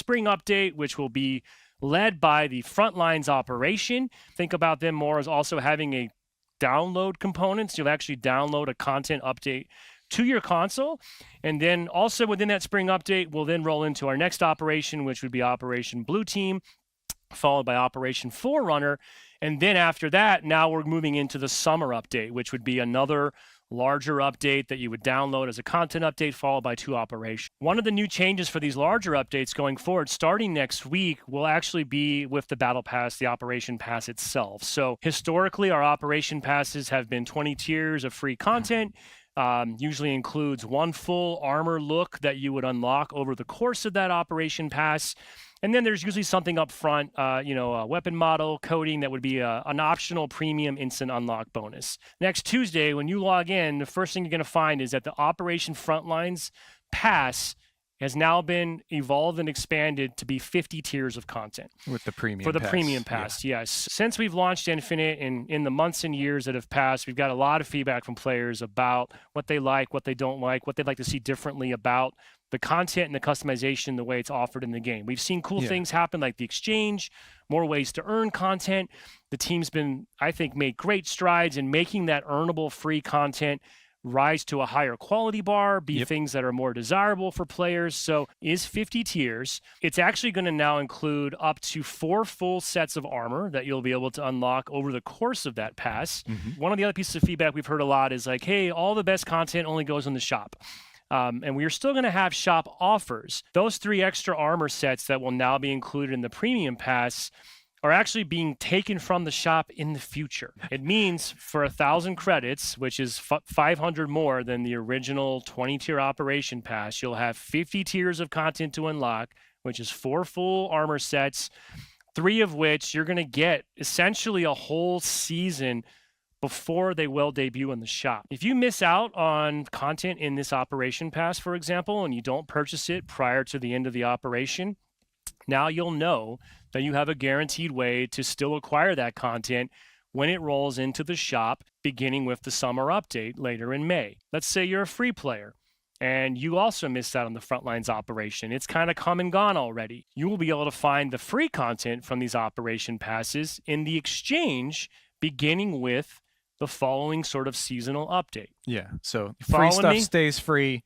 spring update, which will be led by the Frontlines operation. Think about them more as also having a download components. You'll actually download a content update to your console. And then also within that spring update, we'll then roll into our next operation, which would be Operation Blue Team, followed by Operation Forerunner. And then after that, now we're moving into the summer update, which would be another larger update that you would download as a content update, followed by 2 operations. One of the new changes for these larger updates going forward, starting next week, will actually be with the Battle Pass, the Operation Pass itself. So historically, our Operation Passes have been 20 tiers of free content. Usually includes 1 full armor look that you would unlock over the course of that Operation Pass. And then there's usually something up front, a weapon model, coding that would be an optional premium instant unlock bonus. Next Tuesday, when you log in, the first thing you're going to find is that the Operation Frontlines Pass has now been evolved and expanded to be 50 tiers of content. With the premium For the pass. premium pass, yes. Since we've launched Infinite and in the months and years that have passed, we've got a lot of feedback from players about what they like, what they don't like, what they'd like to see differently about the content and the customization, the way it's offered in the game. We've seen cool things happen like the exchange, more ways to earn content. The team's been, I think, made great strides in making that earnable free content rise to a higher quality bar, be things that are more desirable for players. So is 50 tiers. It's actually going to now include up to 4 full sets of armor that you'll be able to unlock over the course of that pass. One of the other pieces of feedback we've heard a lot is like, hey, all the best content only goes in the shop. And we are still going to have shop offers. Those 3 extra armor sets that will now be included in the premium pass are actually being taken from the shop in the future. It means for 1,000 credits, which is 500 more than the original 20-tier operation pass, you'll have 50 tiers of content to unlock, which is 4 full armor sets, 3 of which you're going to get essentially a whole season before they will debut in the shop. If you miss out on content in this operation pass, for example, and you don't purchase it prior to the end of the operation, now you'll know that you have a guaranteed way to still acquire that content when it rolls into the shop, beginning with the summer update later in May. Let's say you're a free player and you also missed out on the Frontlines operation. It's kind of come and gone already. You will be able to find the free content from these operation passes in the exchange, beginning with the following sort of seasonal update. Yeah, so free stuff stays free,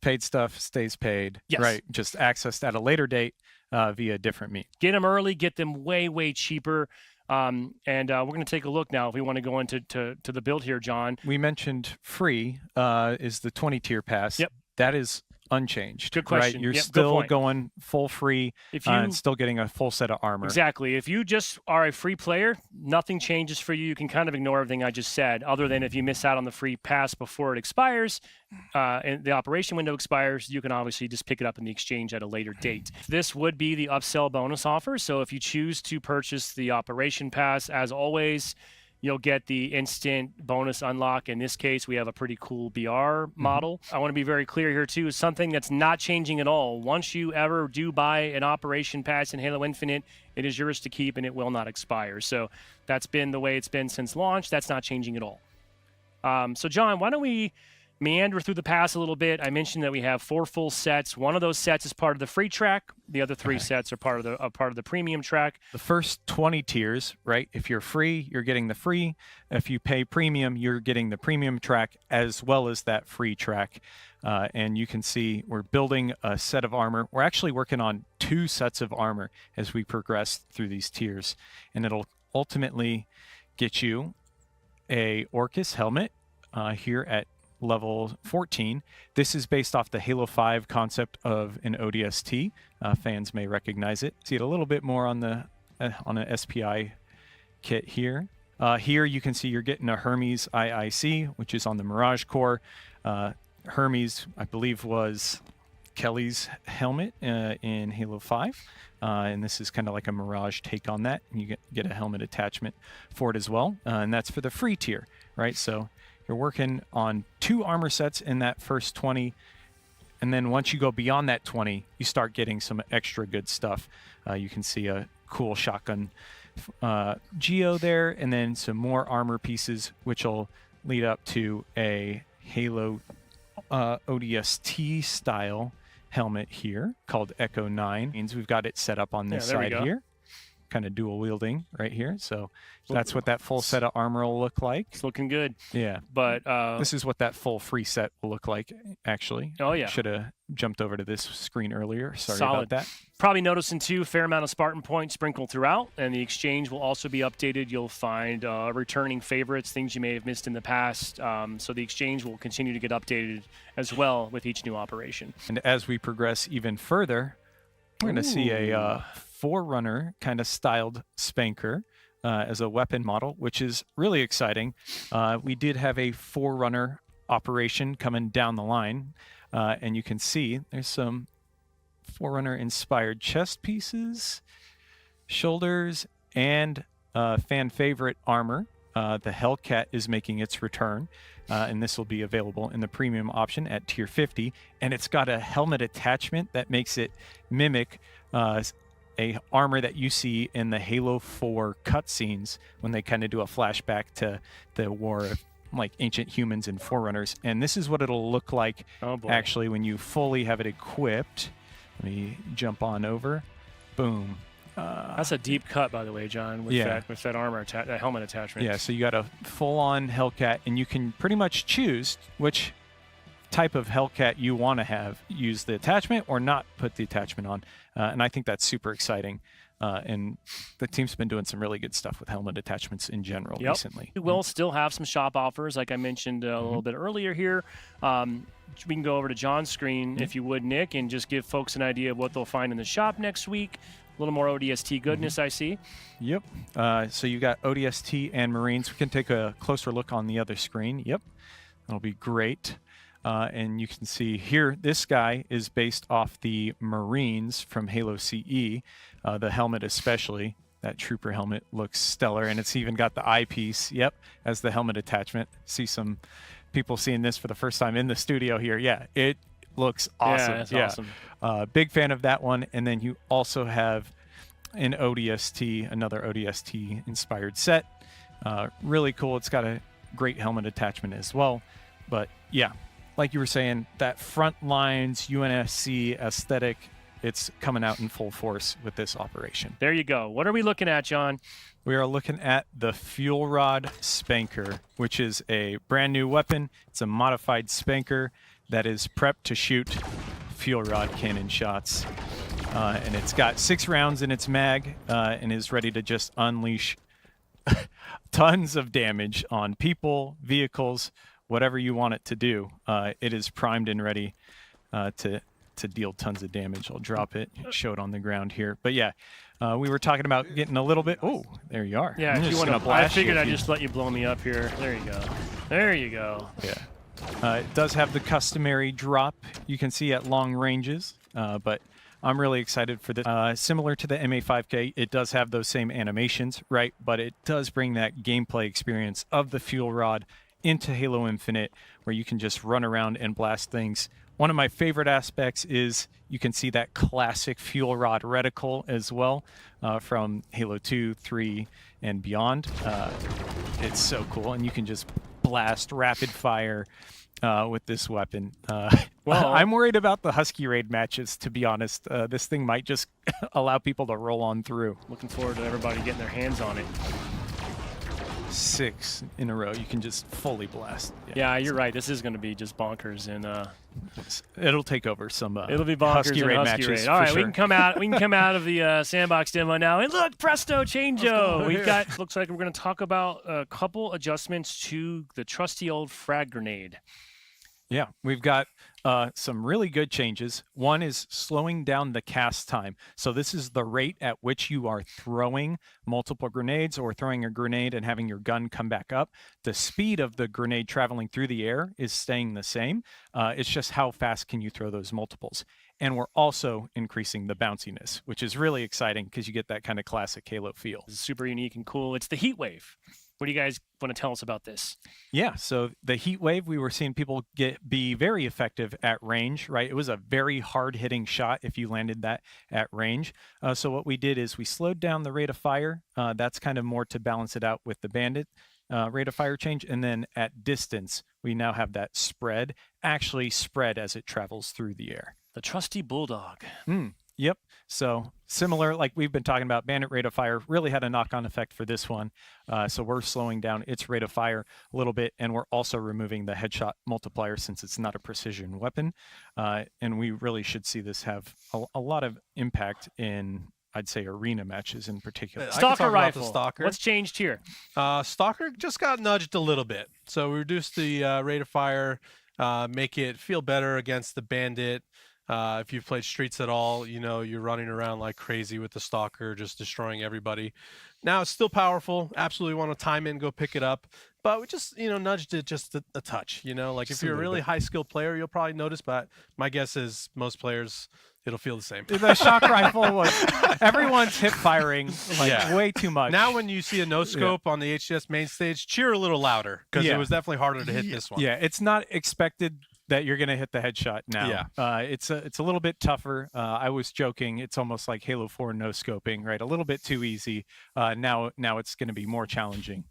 paid stuff stays paid, right? Just accessed at a later date via different means. Get them early, get them way, way cheaper. And we're going to take a look now if we want to go into the build here, John. We mentioned free is the 20-tier pass. Yep. That is unchanged. Good question. Right? You're yep, still going full free and still getting a full set of armor. Exactly. If you just are a free player, nothing changes for you. You can kind of ignore everything I just said, other than if you miss out on the free pass before it expires and the operation window expires, you can obviously just pick it up in the exchange at a later date. This would be the upsell bonus offer. So if you choose to purchase the operation pass, as always, you'll get the instant bonus unlock. In this case, we have a pretty cool BR model. I want to be very clear here, too. Something that's not changing at all. Once you ever do buy an Operation Pass in Halo Infinite, it is yours to keep, and it will not expire. So that's been the way it's been since launch. That's not changing at all. So, John, why don't we meander through the pass a little bit? I mentioned that we have 4 full sets. One of those sets is part of the free track. The other 3 sets are part of the premium track. The first 20 tiers, right? If you're free, you're getting the free. If you pay premium, you're getting the premium track as well as that free track. And you can see we're building a set of armor. We're actually working on 2 sets of armor as we progress through these tiers. And it'll ultimately get you a Orcus helmet here at level 14. This is based off the Halo 5 concept of an ODST. Fans may recognize it. See it a little bit more on the on an SPI kit here. Here you can see you're getting a Hermes IIC, which is on the Mirage core. Hermes, I believe, was Kelly's helmet in Halo 5. And this is kind of like a Mirage take on that. And you get a helmet attachment for it as well. And that's for the free tier, right? So you're working on 2 armor sets in that first 20, and then once you go beyond that 20, you start getting some extra good stuff. You can see a cool shotgun geo there, and then some more armor pieces, which will lead up to a Halo ODST style helmet here called Echo 9. Means we've got it set up on this side here. Kind of dual wielding right here. So that's what that full set of armor will look like. It's looking good. Yeah. But this is what that full free set will look like, actually. Oh, yeah. Should have jumped over to this screen earlier. Sorry Solid. about that. Probably noticing, too, a fair amount of Spartan points sprinkled throughout, and the exchange will also be updated. You'll find returning favorites, things you may have missed in the past. So the exchange will continue to get updated as well with each new operation. And as we progress even further, we're going to see a Forerunner kind of styled spanker as a weapon model, which is really exciting. We did have a Forerunner operation coming down the line, and you can see there's some Forerunner inspired chest pieces, shoulders, and fan favorite armor. The Hellcat is making its return, and this will be available in the premium option at tier 50, and it's got a helmet attachment that makes it mimic a armor that you see in the Halo 4 cutscenes when they kind of do a flashback to the war of like ancient humans and Forerunners. And this is what it'll look like actually when you fully have it equipped. Let me jump on over. Boom. That's a deep cut, by the way, John, with that armor, that helmet attachment. Yeah, so you got a full-on Hellcat, and you can pretty much choose which type of Hellcat you want to have, use the attachment or not put the attachment on. And I think that's super exciting. And the team's been doing some really good stuff with helmet attachments in general recently. We will still have some shop offers, like I mentioned a little bit earlier here. We can go over to John's screen, if you would, Nick, and just give folks an idea of what they'll find in the shop next week. A little more ODST goodness, I see. Yep. So you got ODST and Marines. We can take a closer look on the other screen. Yep. That'll be great. And you can see here, this guy is based off the Marines from Halo CE, the helmet especially. That trooper helmet looks stellar, and it's even got the eyepiece, as the helmet attachment. See some people seeing this for the first time in the studio here. Yeah, it looks awesome. Yeah, it's awesome. Big fan of that one. And then you also have an ODST, another ODST-inspired set. Really cool. It's got a great helmet attachment as well. But, yeah, like you were saying, that front lines UNSC aesthetic, it's coming out in full force with this operation. There you go. What are we looking at, John? We are looking at the Fuel Rod Spanker, which is a brand new weapon. It's a modified spanker that is prepped to shoot fuel rod cannon shots. And it's got 6 rounds in its mag and is ready to just unleash tons of damage on people, vehicles, whatever you want it to do. It is primed and ready to deal tons of damage. I'll drop it, show it on the ground here. But yeah, we were talking about getting a little bit. Oh, there you are. Yeah, if you want to blast, I figured I'd just let you blow me up here. There you go. There you go. Yeah. It does have the customary drop you can see at long ranges, but I'm really excited for this. Similar to the MA5K, it does have those same animations, right? But it does bring that gameplay experience of the fuel rod into Halo Infinite, where you can just run around and blast things. One of my favorite aspects is you can see that classic fuel rod reticle as well from Halo 2, 3, and beyond. It's so cool, and you can just blast rapid fire with this weapon. Well, I'm worried about the Husky Raid matches, to be honest. This thing might just allow people to roll on through. Looking forward to everybody getting their hands on it. 6 in a row. You can just fully blast. Yeah, you're right. This is going to be just bonkers, and it'll take over some. It'll be bonkers Husky Raid Husky matches. Raid. All right, sure. we can come out. We can come out of the sandbox demo now, and look, presto, changeo. We've got. Looks like we're going to talk about a couple adjustments to the trusty old frag grenade. Yeah, we've got some really good changes. One is slowing down the cast time. So this is the rate at which you are throwing multiple grenades or throwing a grenade and having your gun come back up. The speed of the grenade traveling through the air is staying the same. It's just how fast can you throw those multiples. And we're also increasing the bounciness, which is really exciting because you get that kind of classic Halo feel. This is super unique and cool. It's the heat wave. What do you guys want to tell us about this? Yeah, so the heat wave, we were seeing people be very effective at range, right? It was a very hard-hitting shot if you landed that at range. So what we did is we slowed down the rate of fire. That's kind of more to balance it out with the bandit rate of fire change. And then at distance, we now have that spread, actually spread as it travels through the air. The trusty bulldog. Yep. So similar, like we've been talking about, Bandit rate of fire really had a knock-on effect for this one. So we're slowing down its rate of fire a little bit, and we're also removing the headshot multiplier since it's not a precision weapon. And we really should see this have a lot of impact in, I'd say, arena matches in particular. Stalker rifle. What's changed here? Stalker just got nudged a little bit. So we reduced the rate of fire, make it feel better against the Bandit. If you've played Streets at all, you know you're running around like crazy with the Stalker, just destroying everybody. Now it's still powerful. Absolutely want to time in, go pick it up. But we just, nudged it just a touch. Like if you're a really high skill player, you'll probably notice. But my guess is most players, it'll feel the same. The shock rifle was everyone's hip firing way too much. Now when you see a no scope on the HCS main stage, cheer a little louder because it was definitely harder to hit this one. Yeah, it's not expected that you're going to hit the headshot now. Yeah. It's a little bit tougher. I was joking. It's almost like Halo 4 no scoping, right? A little bit too easy. Now it's going to be more challenging.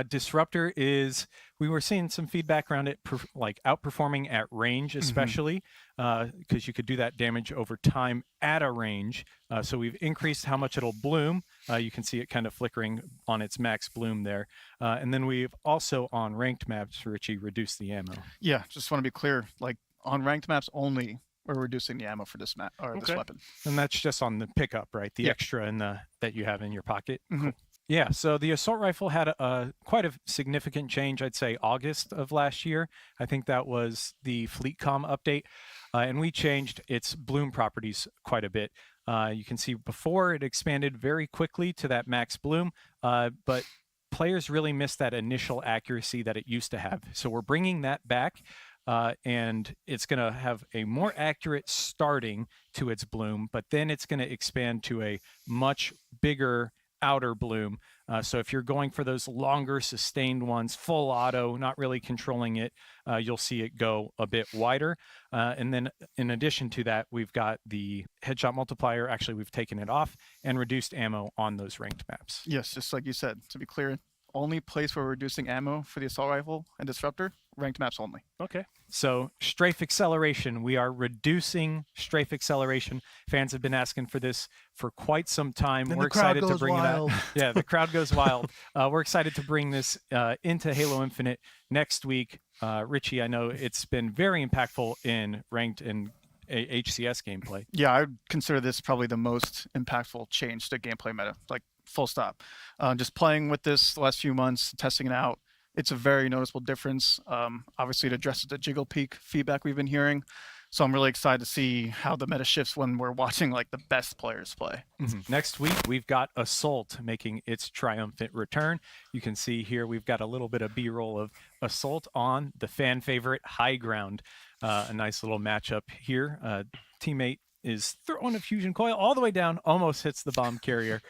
Disruptor is, we were seeing some feedback around it, like outperforming at range, especially because you could do that damage over time at a range. So we've increased how much it'll bloom. You can see it kind of flickering on its max bloom there. And then we've also on ranked maps, Richie, reduced the ammo. Yeah, just want to be clear, like on ranked maps only, we're reducing the ammo for this map or this weapon. And that's just on the pickup, right? The extra in that you have in your pocket. Cool. Yeah, so the assault rifle had quite a significant change, I'd say August of last year. I think that was the FleetCom update, and we changed its bloom properties quite a bit. You can see before it expanded very quickly to that max bloom, but players really missed that initial accuracy that it used to have. So we're bringing that back, and it's going to have a more accurate starting to its bloom, but then it's going to expand to a much bigger outer bloom. So if you're going for those longer sustained ones, full auto, not really controlling it, you'll see it go a bit wider. And then in addition to that, we've got the headshot multiplier. Actually, we've taken it off and reduced ammo on those ranked maps. Yes, just like you said, to be clear, only place where we're reducing ammo for the assault rifle and disruptor, ranked maps only. Okay. So strafe acceleration, we are reducing strafe acceleration. Fans have been asking for this for quite some time. And we're the crowd excited to goes bring wild. it out. Yeah, the crowd goes wild. We're excited to bring this into Halo Infinite next week. Richie, I know it's been very impactful in ranked and HCS gameplay. Yeah, I would consider this probably the most impactful change to gameplay meta, like full stop. Just playing with this the last few months, testing it out, it's a very noticeable difference. Obviously, it addresses the jiggle peak feedback we've been hearing. So I'm really excited to see how the meta shifts when we're watching like the best players play. Next week, we've got Assault making its triumphant return. You can see here we've got a little bit of B-roll of Assault on the fan favorite High Ground. A nice little matchup here. Teammate is throwing a fusion coil all the way down, almost hits the bomb carrier.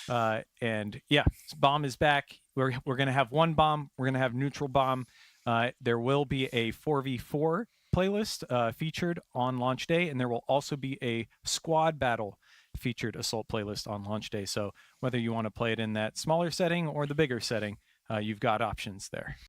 And yeah, bomb is back. We're going to have one bomb. We're going to have neutral bomb. There will be a 4v4 playlist featured on launch day, and there will also be a squad battle featured assault playlist on launch day. So whether you want to play it in that smaller setting or the bigger setting, you've got options there.